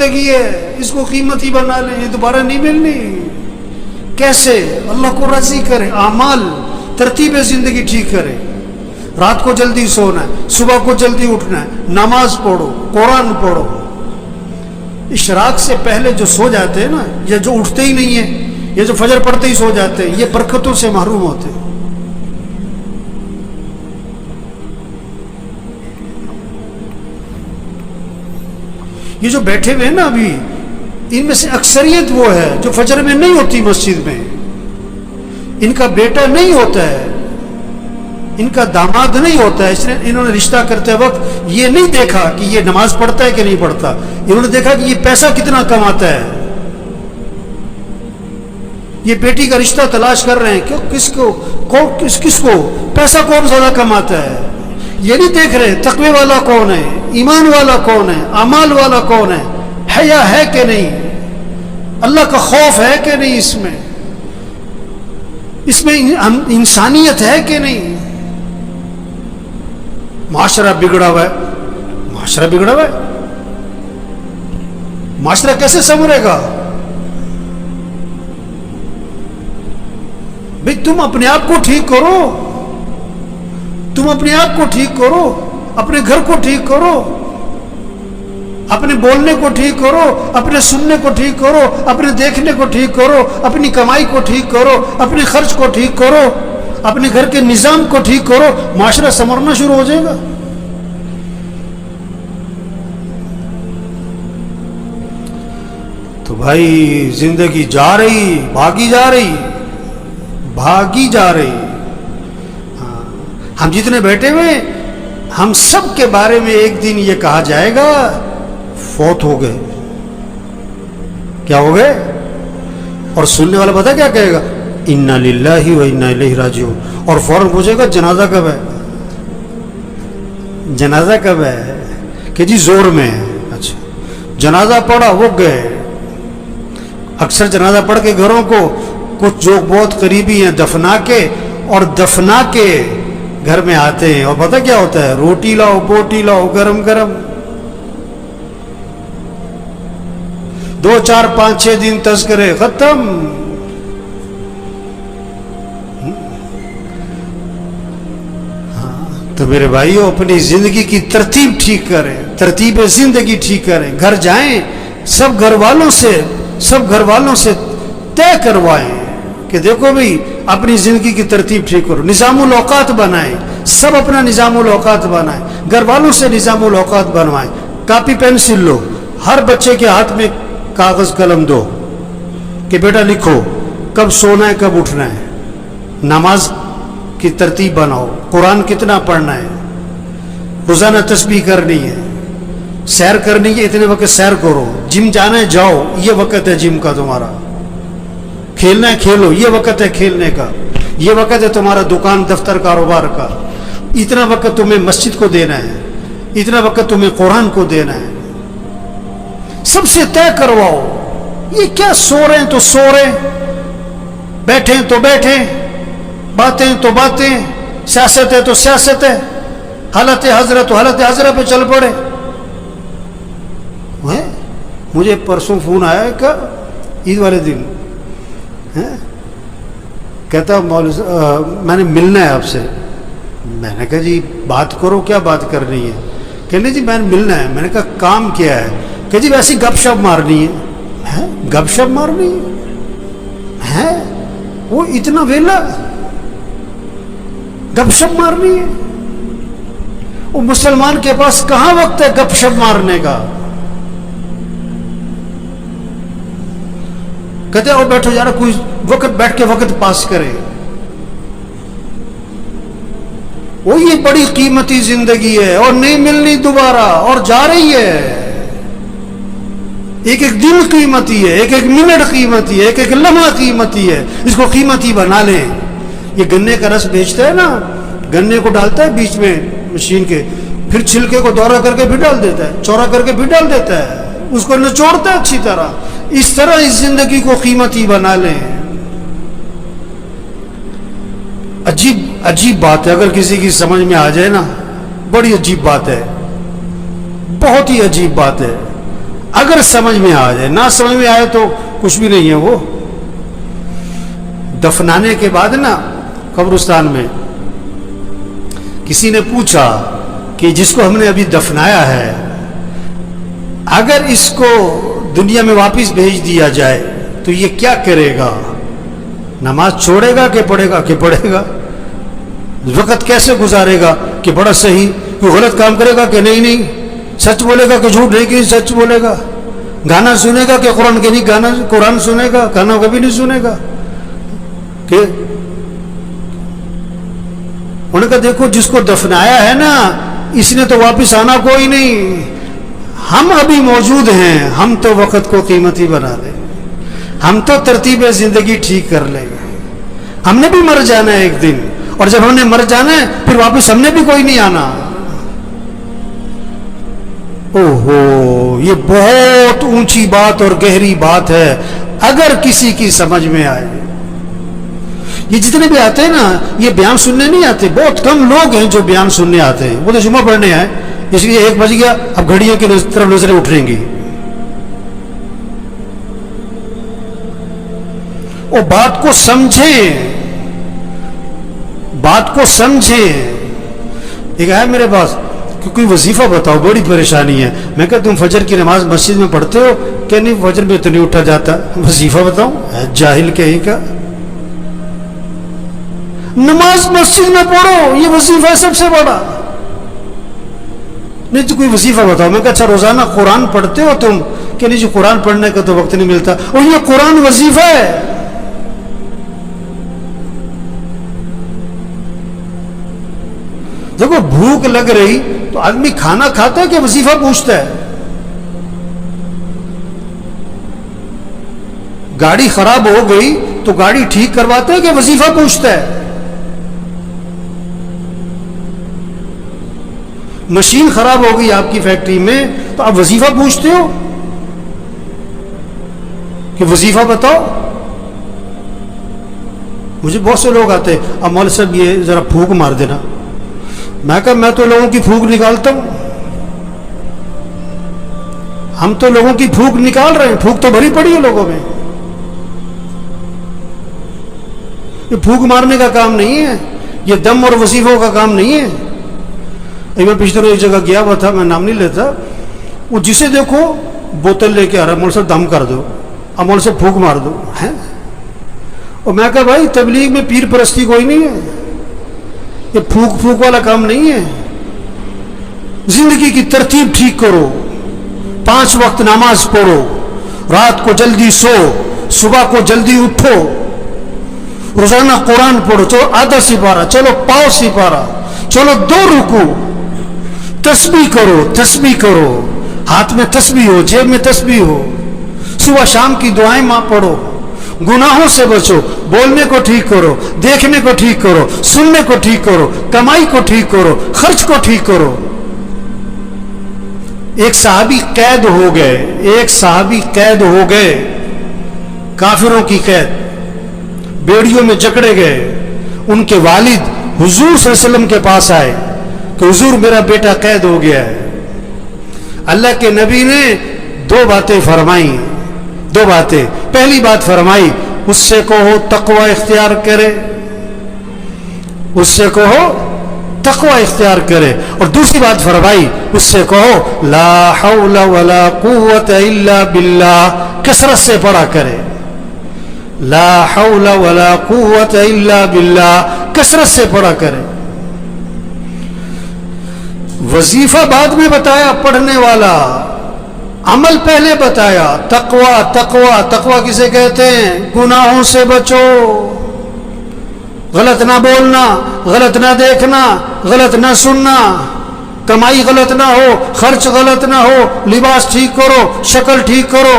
زندگی ہے، اس کو قیمتی بنا لیں، یہ دوبارہ نہیں ملنی۔ کیسے؟ اللہ کو راضی کرے، اعمال، ترتیب زندگی ٹھیک کرے۔ رات کو جلدی سونا ہے، صبح کو جلدی اٹھنا ہے، نماز پڑھو، قرآن پڑھو۔ اشراق سے پہلے جو سو جاتے ہیں نا، یا جو اٹھتے ہی نہیں ہیں، یا جو فجر پڑھتے ہی سو جاتے ہیں، یہ برکتوں سے محروم ہوتے ہیں۔ یہ جو بیٹھے ہوئے ہیں نا ابھی، ان میں سے اکثریت وہ ہے جو فجر میں نہیں ہوتی مسجد میں، ان کا بیٹا نہیں ہوتا ہے، ان کا داماد نہیں ہوتا ہے، اس نے انہوں نے رشتہ کرتے وقت یہ نہیں دیکھا کہ یہ نماز پڑھتا ہے کہ نہیں پڑھتا، انہوں نے دیکھا کہ یہ پیسہ کتنا کماتا ہے۔ یہ بیٹی کا رشتہ تلاش کر رہے ہیں کہ کس کو پیسہ کون زیادہ کماتا ہے، یہ نہیں دیکھ رہے تقوی والا کون ہے، ایمان والا کون ہے، اعمال والا کون ہے، حیا ہے کہ نہیں، اللہ کا خوف ہے کہ نہیں، اس میں انسانیت ہے کہ نہیں۔ معاشرہ بگڑا ہوا ہے، معاشرہ بگڑا ہوا ہے، معاشرہ کیسے سنورے گا؟ بھئی تم اپنے آپ کو ٹھیک کرو، تم اپنے آپ کو ٹھیک کرو، اپنے گھر کو ٹھیک کرو، اپنے بولنے کو ٹھیک کرو، اپنے سننے کو ٹھیک کرو، اپنے دیکھنے کو ٹھیک کرو، اپنی کمائی کو ٹھیک کرو، اپنے خرچ کو ٹھیک کرو، اپنے گھر کے نظام کو ٹھیک کرو، معاشرہ سنورنا شروع ہو جائے گا۔ تو بھائی زندگی جا رہی، بھاگی جا رہی، بھاگی جا رہی۔ ہم جتنے بیٹھے ہوئے، ہم سب کے بارے میں ایک دن یہ کہا جائے گا فوت ہو گئے۔ کیا ہو گئے؟ اور سننے والا پتہ کیا کہے گا؟ انا للہ و انا الیہ راجعون، اور فوراً پوچھے گا جنازہ کب ہے، جنازہ کب ہے، کہ جی زور میں ہے۔ اچھا، جنازہ پڑھا، وہ گئے۔ اکثر جنازہ پڑھ کے گھروں کو کچھ جو بہت قریبی ہیں دفنا کے، اور دفنا کے گھر میں آتے ہیں، اور پتہ کیا ہوتا ہے؟ روٹی لاؤ، بوٹی لاؤ، گرم گرم۔ 2 4 5 6 دن تذکرے ختم۔ تو میرے بھائیوں، اپنی زندگی کی ترتیب ٹھیک کریں، ترتیب زندگی ٹھیک کریں۔ گھر جائیں، سب گھر والوں سے طے کروائیں کہ دیکھو بھئی اپنی زندگی کی ترتیب ٹھیک کرو، نظام الاوقات بنائیں، سب اپنا نظام الاوقات بنائیں، گھر والوں سے نظام الاوقات بنوائیں۔ کاپی پینسل لو، ہر بچے کے ہاتھ میں کاغذ قلم دو کہ بیٹا لکھو کب سونا ہے، کب اٹھنا ہے، نماز کی ترتیب بناؤ، قرآن کتنا پڑھنا ہے، روزانہ تسبیح کرنی ہے، سیر کرنی ہے، اتنے وقت سیر کرو، جم جانا ہے جاؤ، یہ وقت ہے جم کا تمہارا، کھیلنا ہے کھیلو، یہ وقت ہے کھیلنے کا، یہ وقت ہے تمہارا دکان دفتر کاروبار کا، اتنا وقت تمہیں مسجد کو دینا ہے، اتنا وقت تمہیں قرآن کو دینا ہے۔ سب سے طے کرواؤ۔ یہ کیا سو رہے ہیں تو سو رہے، بیٹھیں تو بیٹھیں، باتیں تو باتیں، سیاست ہے تو سیاست ہے، حالت حضرت تو حالت حضرت پہ چل پڑے۔ مجھے پرسوں فون آیا کہ عید والے دن کہتا میں نے ملنا ہے آپ سے۔ میں نے کہا جی بات کرو، کیا بات کرنی ہے؟ کہنے جی میں نے ملنا ہے۔ میں نے کہا کام کیا ہے؟ کہ جی ویسی گپ شپ مارنی ہے۔ گپ شپ مارنی ہے؟ وہ اتنا ویلا گپ شپ مارنی ہے؟ وہ مسلمان کے پاس کہاں وقت ہے گپ شپ مارنے کا؟ کہتے ہیں اور بیٹھو یار، کوئی وقت بیٹھ کے وقت پاس کرے۔ وہ یہ بڑی قیمتی زندگی ہے اور نہیں ملنی دوبارہ، اور جا رہی ہے۔ ایک ایک دن قیمتی ہے، ایک ایک منٹ قیمتی ہے، ایک ایک لمحہ قیمتی ہے، اس کو قیمتی بنا لیں۔ یہ گنے کا رس بیچتا ہے نا، گنے کو ڈالتا ہے بیچ میں مشین کے، پھر چھلکے کو دورہ کر کے بھی ڈال دیتا ہے، چورا کر کے بھی ڈال دیتا ہے، اس کو نچوڑتا ہے اچھی طرح۔ اس طرح اس زندگی کو قیمتی بنا لیں۔ عجیب بات ہے، اگر کسی کی سمجھ میں آ جائے نا، بڑی عجیب بات ہے، بہت ہی عجیب بات ہے۔ اگر سمجھ میں آ جائے، نہ سمجھ میں آئے تو کچھ بھی نہیں ہے. وہ دفنانے کے بعد نا قبرستان میں کسی نے پوچھا کہ جس کو ہم نے ابھی دفنایا ہے اگر اس کو دنیا میں واپس بھیج دیا جائے تو یہ کیا کرے گا؟ نماز چھوڑے گا کہ پڑھے گا؟ کہ پڑھے گا. وقت کیسے گزارے گا؟ کہ بڑا صحیح. کوئی غلط کام کرے گا کہ نہیں؟ سچ بولے گا کہ جھوٹ نہیں؟ کہ سچ بولے گا. گانا سنے گا کہ قرآن کے نہیں؟ گانا قرآن سنے گا، گانا کبھی نہیں سنے گا. کہ انہوں نے کہا دیکھو جس کو دفنایا ہے نا اس نے تو واپس آنا کوئی نہیں. ہم ابھی موجود ہیں، ہم تو وقت کو قیمتی بنا دیں، ہم تو ترتیب زندگی ٹھیک کر لیں گے. ہم نے بھی مر جانا ہے ایک دن، اور جب ہم نے مر جانا ہے پھر واپس ہم نے بھی کوئی نہیں آنا. اوہو، یہ بہت اونچی بات اور گہری بات ہے اگر کسی کی سمجھ میں آئے. یہ جتنے بھی آتے ہیں نا یہ بیان سننے نہیں آتے. بہت کم لوگ ہیں جو بیان سننے آتے ہیں. وہ تو جمعہ پڑھنے آئے، اس لیے 1 بج گیا اب گھڑیوں کی طرف نظریں اٹھیں گی. وہ بات کو سمجھیں، بات کو سمجھیں. ایک ہے میرے پاس کہ کوئی وظیفہ بتاؤ، بڑی پریشانی ہے. میں کہا تم فجر کی نماز مسجد میں پڑھتے ہو؟ کہ نہیں فجر میں تو نہیں اٹھا جاتا. وظیفہ بتاؤں؟ جاہل کہیں کا. نماز مسجد میں پڑھو، یہ وظیفہ ہے سب سے بڑا. نہیں تو کوئی وظیفہ بتاؤ. میں کہا اچھا روزانہ قرآن پڑھتے ہو تم؟ کہ نہیں جی قرآن پڑھنے کا تو وقت نہیں ملتا. اور یہ قرآن وظیفہ ہے. دیکھو بھوک لگ رہی تو آدمی کھانا کھاتا ہے کہ وظیفہ پوچھتا ہے؟ گاڑی خراب ہو گئی تو گاڑی ٹھیک کرواتا ہے کہ وظیفہ پوچھتا ہے؟ مشین خراب ہو گئی آپ کی فیکٹری میں تو آپ وظیفہ پوچھتے ہو کہ وظیفہ بتاؤ؟ مجھے بہت سے لوگ آتے ہیں اب مولوی صاحب یہ ذرا پھونک مار دینا. میں کہا میں تو لوگوں کی پھونک نکالتا ہوں. ہم تو لوگوں کی پھونک نکال رہے ہیں. پھونک تو بھری پڑی ہے لوگوں میں. یہ پھونک مارنے کا کام نہیں ہے، یہ دم اور وظیفوں کا کام نہیں ہے. میں پچھلے روز ایک جگہ گیا ہوا تھا، میں نام نہیں لیتا. وہ جسے دیکھو بوتل لے کے آ رہا ہے، مولوی صاحب دم کر دو، اب مولوی صاحب پھونک مار دو. اور میں کہا بھائی تبلیغ میں پیر پرستی کوئی نہیں ہے، یہ پھونک والا کام نہیں ہے. زندگی کی ترتیب ٹھیک کرو، 5 وقت نماز پڑھو، رات کو جلدی سو، صبح کو جلدی اٹھو، روزانہ قرآن پڑھو. چلو آدھا سپارہ، چلو پاؤ سپارہ، چلو 2 رکوع. تسبیح کرو، تسبیح کرو، ہاتھ میں تسبیح ہو، جیب میں تسبیح ہو. صبح شام کی دعائیں ماں پڑھو. گناہوں سے بچو، بولنے کو ٹھیک کرو، دیکھنے کو ٹھیک کرو، سننے کو ٹھیک کرو، کمائی کو ٹھیک کرو، خرچ کو ٹھیک کرو. ایک صحابی قید ہو گئے، ایک صحابی قید ہو گئے، کافروں کی قید، بیڑیوں میں جکڑے گئے. ان کے والد حضور صلی اللہ علیہ وسلم کے پاس آئے کہ حضور میرا بیٹا قید ہو گیا ہے. اللہ کے نبی نے 2 باتیں فرمائی، 2 باتیں. پہلی بات فرمائی اس سے کہو تقوی اختیار کرے، اس سے کہو تقوی اختیار کرے. اور دوسری بات فرمائی اس سے کہو لا حول ولا قوت الا باللہ، کثرت سے پڑھا کرے. لا حول ولا قوت الا باللہ، کثرت سے پڑھا کرے. وظیفہ بعد میں بتایا پڑھنے والا، عمل پہلے بتایا. تقوی تقوی تقوی کسے کہتے ہیں؟ گناہوں سے بچو، غلط نہ بولنا، غلط نہ دیکھنا، غلط نہ سننا، کمائی غلط نہ ہو، خرچ غلط نہ ہو، لباس ٹھیک کرو، شکل ٹھیک کرو،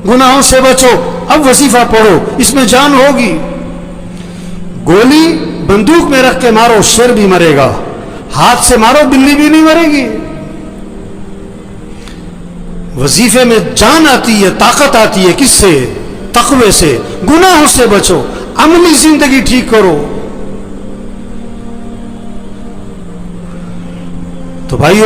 گناہوں سے بچو. اب وظیفہ پڑھو، اس میں جان ہوگی. گولی بندوق میں رکھ کے مارو شیر بھی مرے گا، ہاتھ سے مارو بلی بھی نہیں مرے گی. وظیفے میں جان آتی ہے، طاقت آتی ہے. کس سے؟ تقوی سے. گناہوں سے بچو، عملی زندگی ٹھیک کرو. تو بھائیو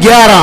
11,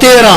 13,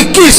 21।